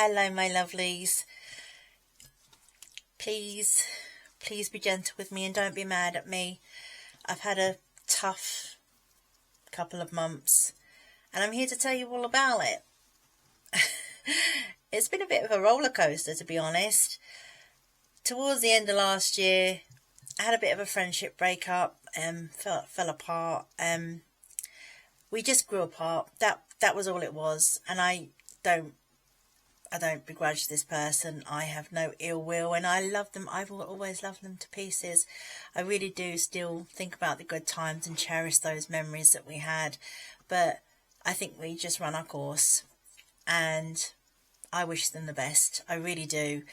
Hello, my lovelies. Please be gentle with me and don't be mad at me. I've had a tough couple of months and I'm here to tell you all about it. It's been a bit of a roller coaster, to be honest. Towards the end of last year, I had a bit of a friendship breakup and fell apart. We just grew apart. That was all it was. And I don't begrudge this person. I have no ill will and I love them. I've always loved them to pieces. I really do still think about the good times and cherish those memories that we had. But I think we just run our course and I wish them the best. I really do.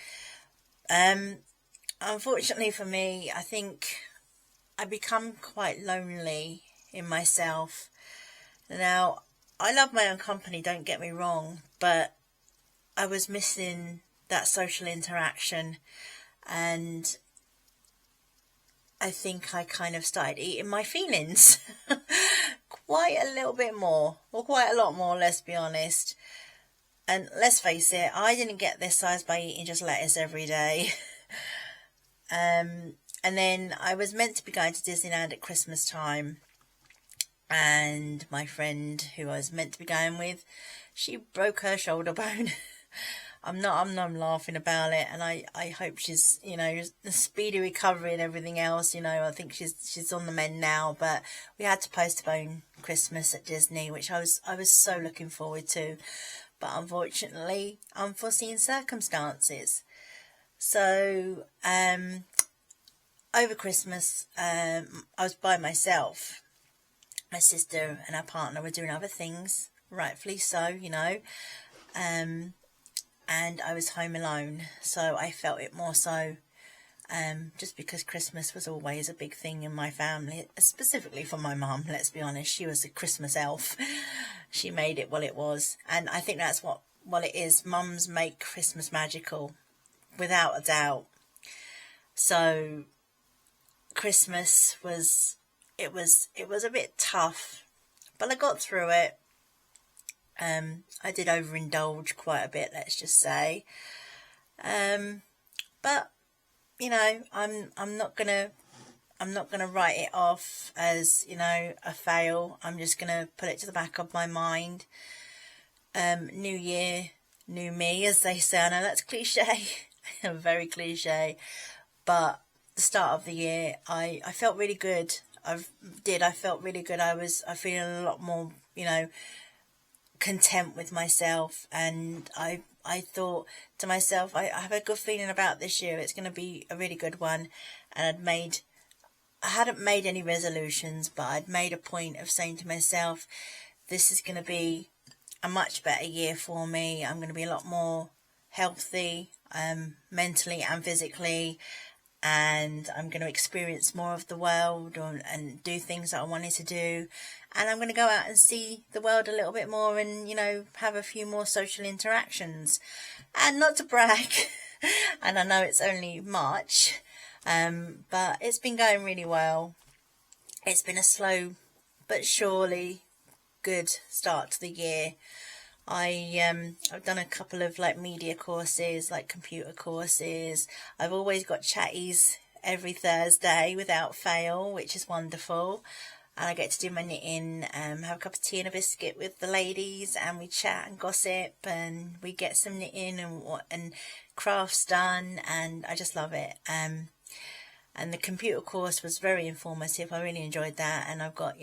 Unfortunately for me, I think I become quite lonely in myself. Now, I love my own company, don't get me wrong, but I was missing that social interaction, and I think I kind of started eating my feelings quite a little bit more, or quite a lot more, let's be honest. And let's face it, I didn't get this size by eating just lettuce every day. And then I was meant to be going to Disneyland at Christmas time, and my friend who I was meant to be going with, she broke her shoulder bone. I'm laughing about it, and I hope she's, the speedy recovery and everything else. I think she's on the mend now, but we had to postpone Christmas at Disney, which I was so looking forward to, but unfortunately unforeseen circumstances. So over Christmas I was by myself. My sister and her partner were doing other things, rightfully so, and I was home alone, so I felt it more so, just because Christmas was always a big thing in my family, specifically for my mum. Let's be honest, she was a Christmas elf. She made it what it was, and I think that's what it is. Mums make Christmas magical, without a doubt. So Christmas was a bit tough, but I got through it. I did overindulge quite a bit, let's just say. But I'm not gonna write it off as a fail. I'm just gonna put it to the back of my mind. New year, new me, as they say. I know that's cliche, very cliche, but the start of the year, I felt really good. I felt really good. I feeling a lot more, content with myself, and I thought to myself, I have a good feeling about this year. It's going to be a really good one. And I hadn't made any resolutions, but I'd made a point of saying to myself, this is going to be a much better year for me. I'm going to be a lot more healthy, mentally and physically, and I'm going to experience more of the world and do things that I wanted to do. And I'm going to go out and see the world a little bit more and, have a few more social interactions. And not to brag, and I know it's only March, but it's been going really well. It's been a slow but surely good start to the year. I've done a couple of media courses, computer courses. I've always got chatties every Thursday without fail, which is wonderful. And I get to do my knitting, have a cup of tea and a biscuit with the ladies, and we chat and gossip, and we get some knitting and crafts done, and I just love it. And the computer course was very informative. I really enjoyed that, and I've got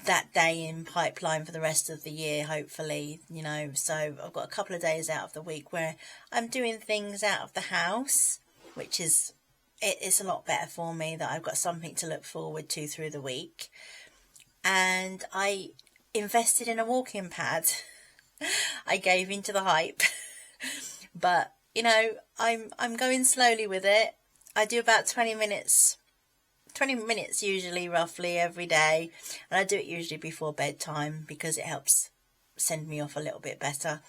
that day in pipeline for the rest of the year, hopefully. So I've got a couple of days out of the week where I'm doing things out of the house, which is it's a lot better for me, that I've got something to look forward to through the week. And I invested in a walking pad. I gave into the hype, but I'm going slowly with it. I do about 20 minutes usually, roughly, every day, and I do it usually before bedtime because it helps send me off a little bit better.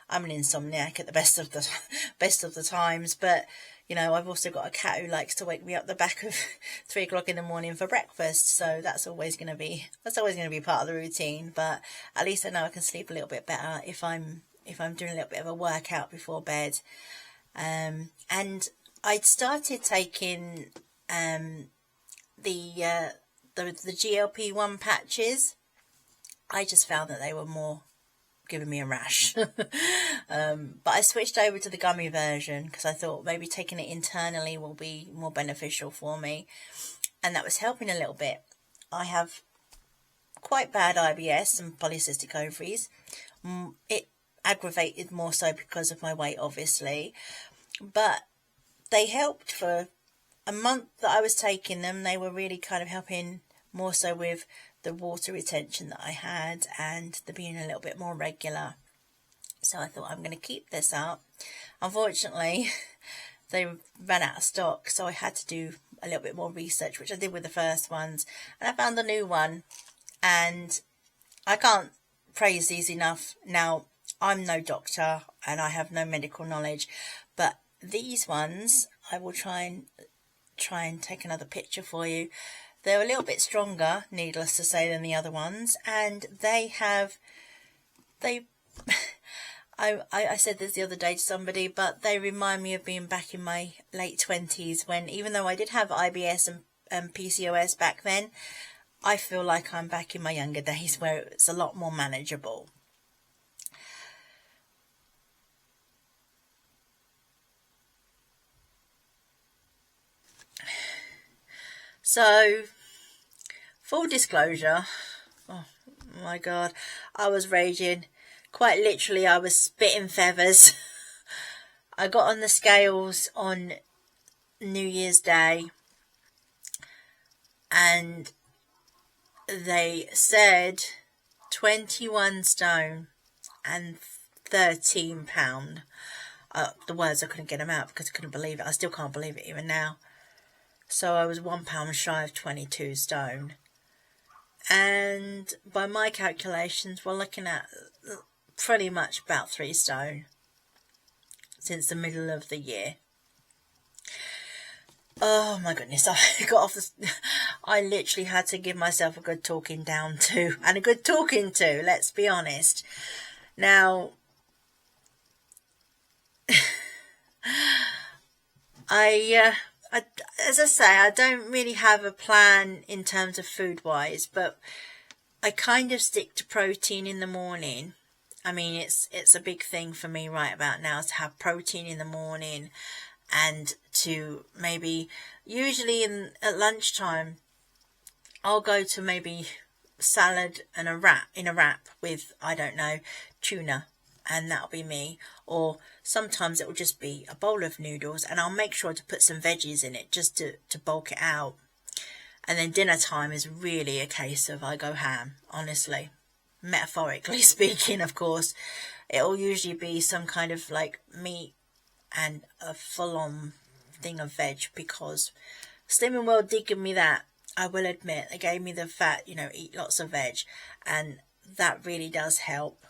I'm an insomniac at the best of the times, but I've also got a cat who likes to wake me up the back of 3 o'clock in the morning for breakfast, so that's always going to be part of the routine. But at least I know I can sleep a little bit better if I'm if I'm doing a little bit of a workout before bed. And I'd started taking the GLP-1 patches. I just found that they were more giving me a rash. But I switched over to the gummy version because I thought maybe taking it internally will be more beneficial for me, and that was helping a little bit. I have quite bad IBS and polycystic ovaries. It aggravated more so because of my weight, obviously, but they helped for a month that I was taking them. They were really kind of helping more so with the water retention that I had and the being a little bit more regular. So I thought, I'm going to keep this up. Unfortunately, they ran out of stock, so I had to do a little bit more research, which I did with the first ones, and I found a new one, and I can't praise these enough. Now, I'm no doctor and I have no medical knowledge, but these ones, I will try and take another picture for you. They're a little bit stronger, needless to say, than the other ones, and I said this the other day to somebody, but they remind me of being back in my late 20s, when, even though I did have IBS and PCOS back then, I feel like I'm back in my younger days where it's a lot more manageable. So, full disclosure, oh my God, I was raging. Quite literally, I was spitting feathers. I got on the scales on New Year's Day, and they said 21 stone and 13 pound. The words, I couldn't get them out because I couldn't believe it. I still can't believe it even now. So I was 1 pound shy of 22 stone. And by my calculations, we're looking at pretty much about 3 stone since the middle of the year. Oh my goodness, I got off I literally had to give myself a good talking down to, and a good talking to, let's be honest. Now, as I say, I don't really have a plan in terms of food-wise, but I kind of stick to protein in the morning. I mean, it's a big thing for me right about now to have protein in the morning, and to maybe, usually at lunchtime, I'll go to maybe salad and a wrap with, I don't know, tuna, and that'll be me. Or sometimes it will just be a bowl of noodles, and I'll make sure to put some veggies in it just to bulk it out. And then dinner time is really a case of I go ham, honestly. Metaphorically speaking, of course. It'll usually be some kind of like meat and a full-on thing of veg, because Slim and World did give me that, I will admit. They gave me the fat, eat lots of veg, and that really does help.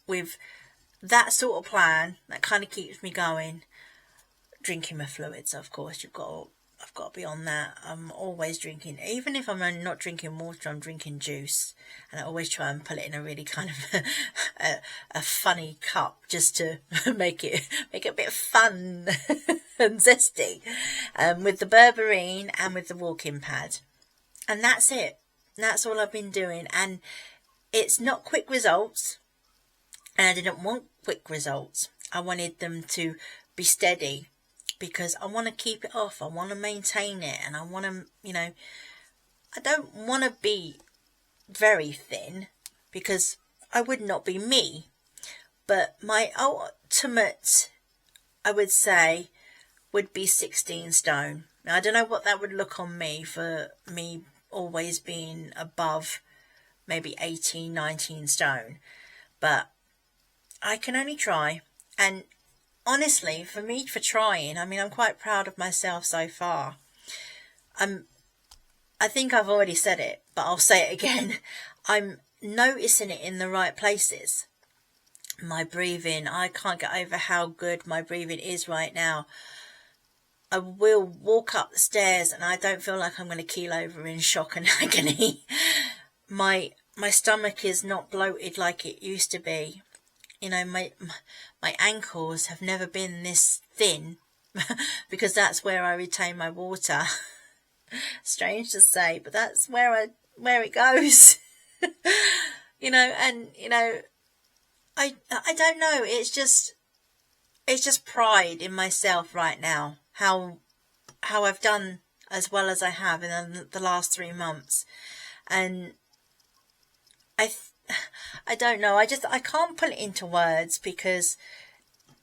With that sort of plan, that kind of keeps me going. Drinking my fluids, of course, I've got to be on that. I'm always drinking, even if I'm not drinking water, I'm drinking juice, and I always try and put it in a really kind of a funny cup, just to make it a bit fun and zesty, with the berberine and with the walking pad, and that's it. That's all I've been doing, and it's not quick results, and I didn't want quick results. I wanted them to be steady, because I want to keep it off. I want to maintain it, and I want to, I don't want to be very thin, because I would not be me. But my ultimate, I would say, would be 16 stone. Now, I don't know what that would look on me, for me always being above maybe 18, 19 stone. But I can only try. And honestly, for trying, I mean, I'm quite proud of myself so far. I think I've already said it, but I'll say it again. I'm noticing it in the right places. My breathing, I can't get over how good my breathing is right now. I will walk up the stairs and I don't feel like I'm going to keel over in shock and agony. My my stomach is not bloated like it used to be. You know, my ankles have never been this thin because that's where I retain my water. Strange to say, but that's where it goes. And I don't know. It's just pride in myself right now. How I've done as well as I have in the last 3 months, and I don't know. I can't put it into words because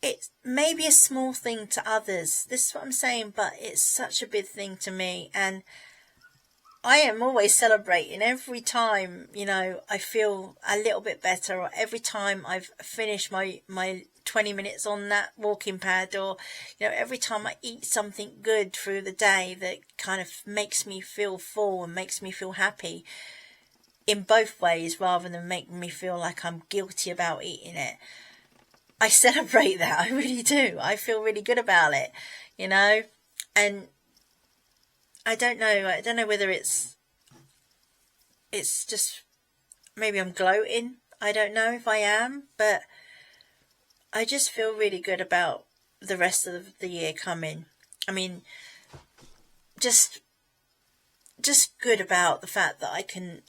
it's maybe a small thing to others. This is what I'm saying, but it's such a big thing to me, and I am always celebrating every time, I feel a little bit better, or every time I've finished my 20 minutes on that walking pad, or, every time I eat something good through the day that kind of makes me feel full and makes me feel happy in both ways, rather than making me feel like I'm guilty about eating it. I celebrate that. I really do. I feel really good about it, and I don't know whether it's just maybe I'm gloating. I don't know if I am, but I just feel really good about the rest of the year coming. I mean, just good about the fact that I can,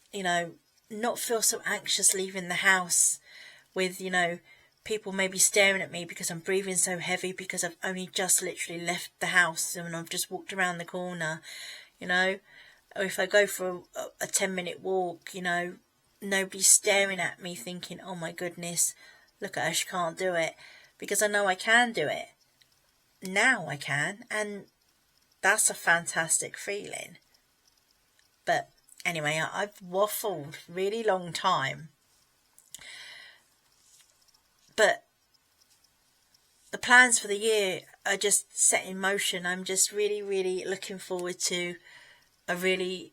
not feel so anxious leaving the house with, people maybe staring at me because I'm breathing so heavy because I've only just literally left the house and I've just walked around the corner, or if I go for a 10-minute walk, nobody's staring at me thinking, oh my goodness, look at her, she can't do it, because I know I can do it. Now I can, and that's a fantastic feeling. But anyway, I've waffled really long time. But the plans for the year are just set in motion. I'm just really, really looking forward to a really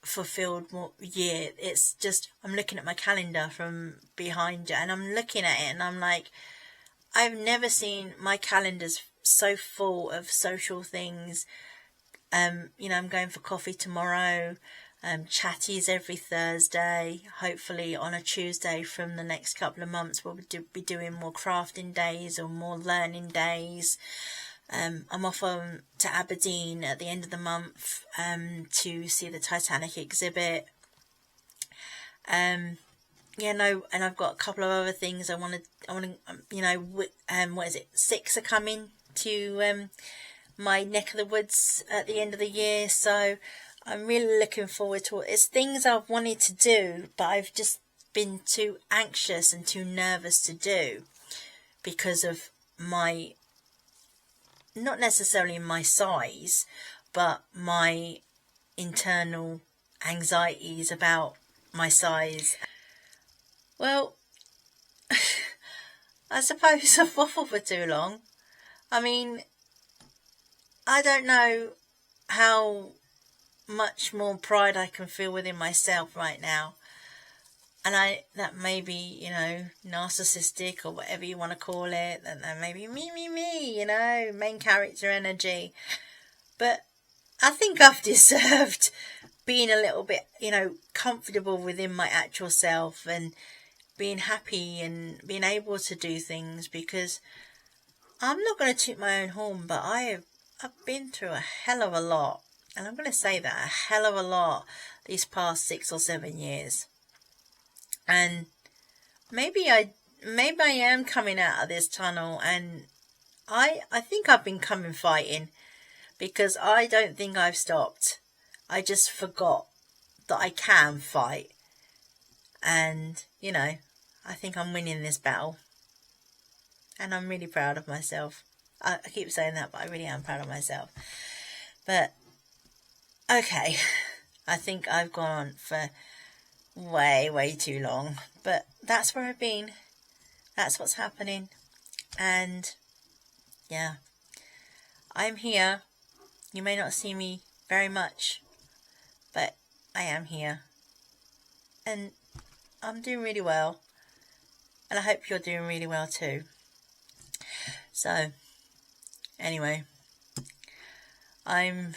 fulfilled year. It's just, I'm looking at my calendar from behind it, and I'm looking at it and I'm like, I've never seen my calendars so full of social things. I'm going for coffee tomorrow. Chatties every Thursday. Hopefully on a Tuesday from the next couple of months we'll be doing more crafting days or more learning days. I'm off to Aberdeen at the end of the month to see the Titanic exhibit. And I've got a couple of other things I want to, what is it? 6 are coming to my neck of the woods at the end of the year, so I'm really looking forward to it. It's things I've wanted to do, but I've just been too anxious and too nervous to do because of my, not necessarily my size, but my internal anxieties about my size. Well, I suppose I've waffled for too long. I mean, I don't know how much more pride I can feel within myself right now, and that may be, narcissistic or whatever you want to call it, and maybe me, main character energy, but I think I've deserved being a little bit, comfortable within my actual self and being happy and being able to do things, because I'm not going to toot my own horn, but I've been through a hell of a lot. And I'm going to say that, a hell of a lot, these past 6 or 7 years. And maybe I am coming out of this tunnel, and I think I've been coming fighting, because I don't think I've stopped. I just forgot that I can fight. And, I think I'm winning this battle. And I'm really proud of myself. I keep saying that, but I really am proud of myself. But okay, I think I've gone on for way too long, but that's where I've been. That's what's happening. And yeah, I'm here. You may not see me very much, but I am here. And I'm doing really well. And I hope you're doing really well too. So, anyway, I'm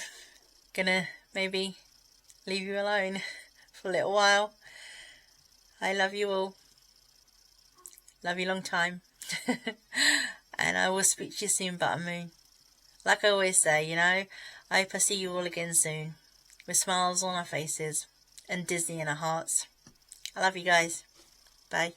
gonna maybe leave you alone for a little while. I love you all. Love you long time. And I will speak to you soon, Buttermoon. Like I always say, you know, I hope I see you all again soon, with smiles on our faces and Disney in our hearts. I love you guys. Bye.